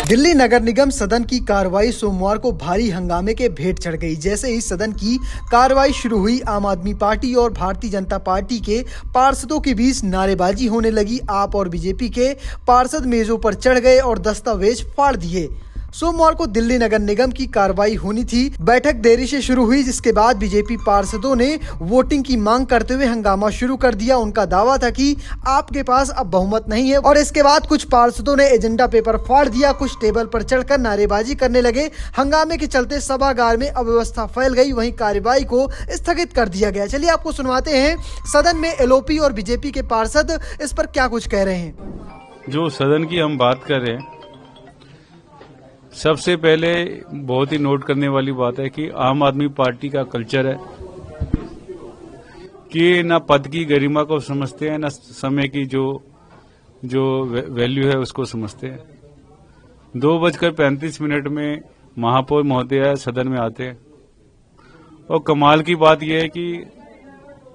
दिल्ली नगर निगम सदन की कार्रवाई सोमवार को भारी हंगामे के भेंट चढ़ गई। जैसे ही सदन की कार्रवाई शुरू हुई, आम आदमी पार्टी और भारतीय जनता पार्टी के पार्षदों के बीच नारेबाजी होने लगी। आप और बीजेपी के पार्षद मेजों पर चढ़ गए और दस्तावेज फाड़ दिए। सोमवार को दिल्ली नगर निगम की कार्रवाई होनी थी। बैठक देरी से शुरू हुई, जिसके बाद बीजेपी पार्षदों ने वोटिंग की मांग करते हुए हंगामा शुरू कर दिया। उनका दावा था कि आपके पास अब बहुमत नहीं है और इसके बाद कुछ पार्षदों ने एजेंडा पेपर फाड़ दिया। कुछ टेबल पर चढ़कर नारेबाजी करने लगे। हंगामे के चलते सभागार में अव्यवस्था फैल गई। वहीं कार्यवाही को स्थगित कर दिया गया। चलिए आपको सुनवाते हैं सदन में एलओपी और बीजेपी के पार्षद इस पर क्या कुछ कह रहे हैं। जो सदन की हम बात कर रहे हैं, सबसे पहले बहुत ही नोट करने वाली बात है कि आम आदमी पार्टी का कल्चर है कि न पद की गरिमा को समझते हैं, न समय की जो वैल्यू है उसको समझते हैं। 2:35 में महापौर महोदय सदन में आते हैं और कमाल की बात यह है कि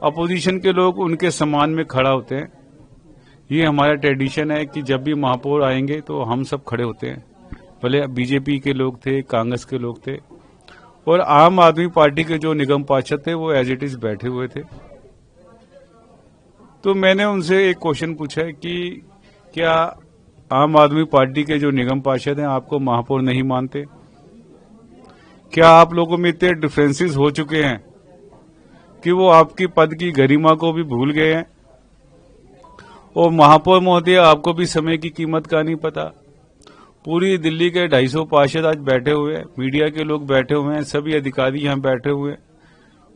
अपोजिशन के लोग उनके सम्मान में खड़ा होते हैं। ये हमारा ट्रेडिशन है कि जब भी महापौर आएंगे तो हम सब खड़े होते हैं। भले बीजेपी के लोग थे, कांग्रेस के लोग थे और आम आदमी पार्टी के जो निगम पार्षद थे वो एज इट इज बैठे हुए थे। तो मैंने उनसे एक क्वेश्चन पूछा कि क्या आम आदमी पार्टी के जो निगम पार्षद हैं आपको महापौर नहीं मानते? क्या आप लोगों में इतने डिफरेंसेस हो चुके हैं कि वो आपकी पद की गरिमा को भी भूल गए हैं? और महापौर महोदय, आपको भी समय की कीमत का नहीं पता। पूरी दिल्ली के 250 पार्षद आज बैठे हुए हैं, मीडिया के लोग बैठे हुए हैं, सभी अधिकारी यहाँ बैठे हुए हैं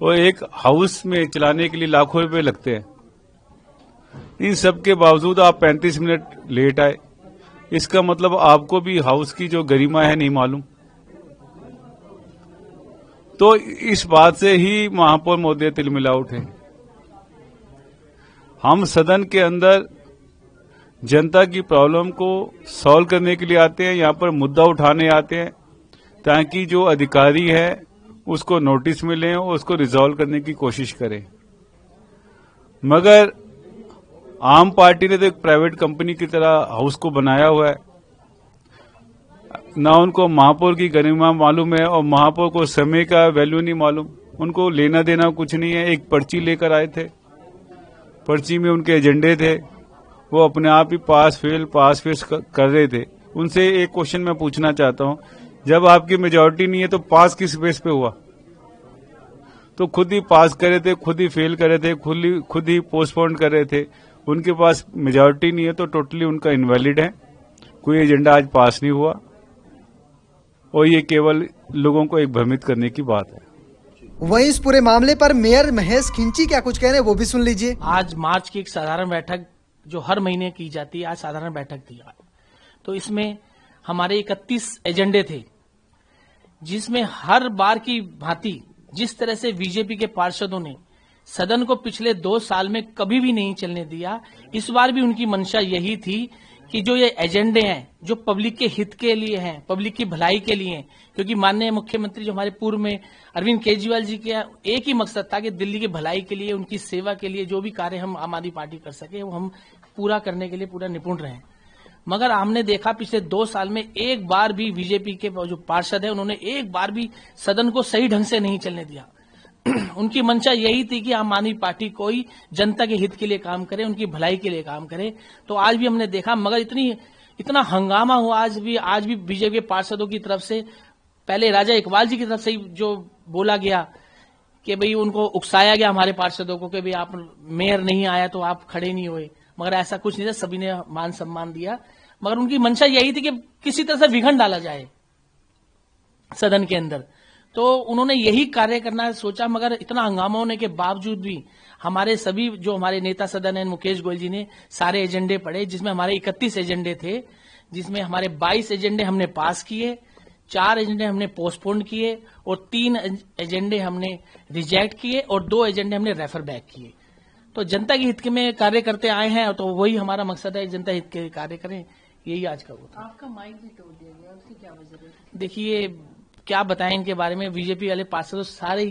और एक हाउस में चलाने के लिए लाखों रुपए लगते हैं। इन सब के बावजूद आप 35 मिनट लेट आए। इसका मतलब आपको भी हाउस की जो गरिमा है नहीं मालूम। तो इस बात से ही महापौर महोदय तिलमिला उठे। हम सदन के अंदर जनता की प्रॉब्लम को सॉल्व करने के लिए आते हैं, यहाँ पर मुद्दा उठाने आते हैं ताकि जो अधिकारी है उसको नोटिस मिले और उसको रिजॉल्व करने की कोशिश करें। मगर आम पार्टी ने तो एक प्राइवेट कंपनी की तरह हाउस को बनाया हुआ है। ना उनको महापौर की गरिमा मालूम है और महापौर को समय का वैल्यू नहीं मालूम। उनको लेना देना कुछ नहीं है। एक पर्ची लेकर आए थे, पर्ची में उनके एजेंडे थे, वो अपने आप ही पास फेल कर रहे थे। उनसे एक क्वेश्चन मैं पूछना चाहता हूं, जब आपकी मेजॉरिटी नहीं है तो पास किस बेस पे हुआ? तो खुद ही पास करे थे, खुद ही फेल करे थे, खुद ही पोस्टपोन कर रहे थे। उनके पास मेजॉरिटी नहीं है तो टोटली उनका इनवैलिड है। कोई एजेंडा आज पास नहीं हुआ और ये केवल लोगों को एक भ्रमित करने की बात है। वहीं इस पूरे मामले पर मेयर महेश खिंची क्या कुछ कह रहे हैं वो भी सुन लीजिए। आज मार्च की एक साधारण बैठक जो हर महीने की जाती है, आज साधारण बैठक थी। तो इसमें हमारे 31 एजेंडे थे, जिसमें हर बार की भांति जिस तरह से बीजेपी के पार्षदों ने सदन को पिछले 2 साल में कभी भी नहीं चलने दिया, इस बार भी उनकी मंशा यही थी कि जो ये एजेंडे हैं जो पब्लिक के हित के लिए हैं, पब्लिक की भलाई के लिए हैं, क्योंकि माननीय मुख्यमंत्री जो हमारे पूर्व में अरविंद केजरीवाल जी के एक ही मकसद था कि दिल्ली की भलाई के लिए, उनकी सेवा के लिए जो भी कार्य हम आम आदमी पार्टी कर सके वो हम पूरा करने के लिए पूरा निपुण रहे। मगर हमने देखा पिछले 2 साल में एक बार भी बीजेपी के जो पार्षद है उन्होंने एक बार भी सदन को सही ढंग से नहीं चलने दिया। उनकी मंशा यही थी कि आम आदमी पार्टी कोई जनता के हित के लिए काम करे, उनकी भलाई के लिए काम करे। तो आज भी हमने देखा, मगर इतना हंगामा हुआ आज भी बीजेपी के पार्षदों की तरफ से। पहले राजा इकबाल जी की तरफ से जो बोला गया कि भाई उनको उकसाया गया हमारे पार्षदों को कि भाई आप मेयर नहीं आया तो आप खड़े नहीं हुए, मगर ऐसा कुछ नहीं था, सभी ने मान सम्मान दिया। मगर उनकी मंशा यही थी कि किसी तरह से विघन डाला जाए सदन के अंदर। तो उन्होंने यही कार्य करना सोचा, मगर इतना हंगामा होने के बावजूद भी हमारे सभी जो हमारे नेता सदन है मुकेश गोयल जी ने सारे एजेंडे पढ़े, जिसमें हमारे 31 एजेंडे थे, जिसमें हमारे 22 एजेंडे हमने पास किए, 4 एजेंडे हमने पोस्टपोन किए और 3 एजेंडे हमने रिजेक्ट किए और 2 एजेंडे हमने रेफर बैक किए। तो जनता के हित में कार्य करते आए हैं, तो वही हमारा मकसद है, जनता हित के कार्य करें। यही आज का वो था। आपका माइक भी तोड़ दिया गया, उसकी क्या वजह है? देखिए क्या बताएं इनके बारे में। बीजेपी वाले पार्षद सारे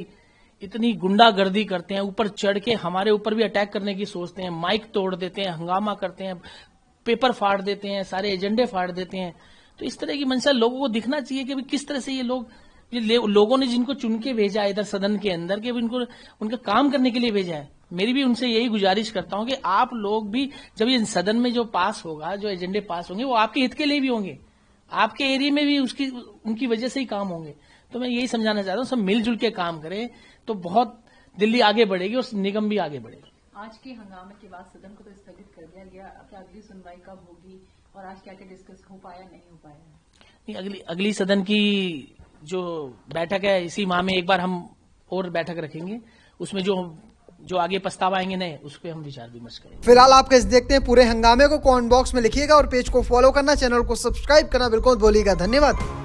इतनी गुंडागर्दी करते हैं, ऊपर चढ़ के हमारे ऊपर भी अटैक करने की सोचते हैं, माइक तोड़ देते हैं, हंगामा करते हैं, पेपर फाड़ देते हैं, सारे एजेंडे फाड़ देते हैं। तो इस तरह की मंशा लोगों को दिखना चाहिए कि किस तरह से ये लोगों ने जिनको चुन के भेजा है इधर सदन के अंदर कि इनको उनका काम करने के लिए भेजा है। मेरी भी उनसे यही गुजारिश करता हूं कि आप लोग भी जब ये सदन में जो पास होगा, जो एजेंडे पास होंगे, वो आपके हित के लिए भी होंगे, आपके एरिया में भी उनकी वजह से ही काम होंगे। तो मैं यही समझाना चाहता हूँ, सब मिलजुल के काम करें तो बहुत दिल्ली आगे बढ़ेगी और निगम भी आगे बढ़ेगा। आज के हंगामे के बाद सदन को तो स्थगित कर दिया गया, क्या अगली सुनवाई कब होगी और आज क्या क्या डिस्कस हो पाया नहीं हो पाया? नहीं, अगली सदन की जो बैठक है इसी माह में एक बार हम और बैठक रखेंगे, उसमें जो आगे प्रस्ताव आएंगे नए उस पर हम विचार विमर्श करेंगे। फिलहाल आप कैसे देखते हैं पूरे हंगामे को कमेंट बॉक्स में लिखिएगा और पेज को फॉलो करना, चैनल को सब्सक्राइब करना बिल्कुल भूलिएगा। धन्यवाद।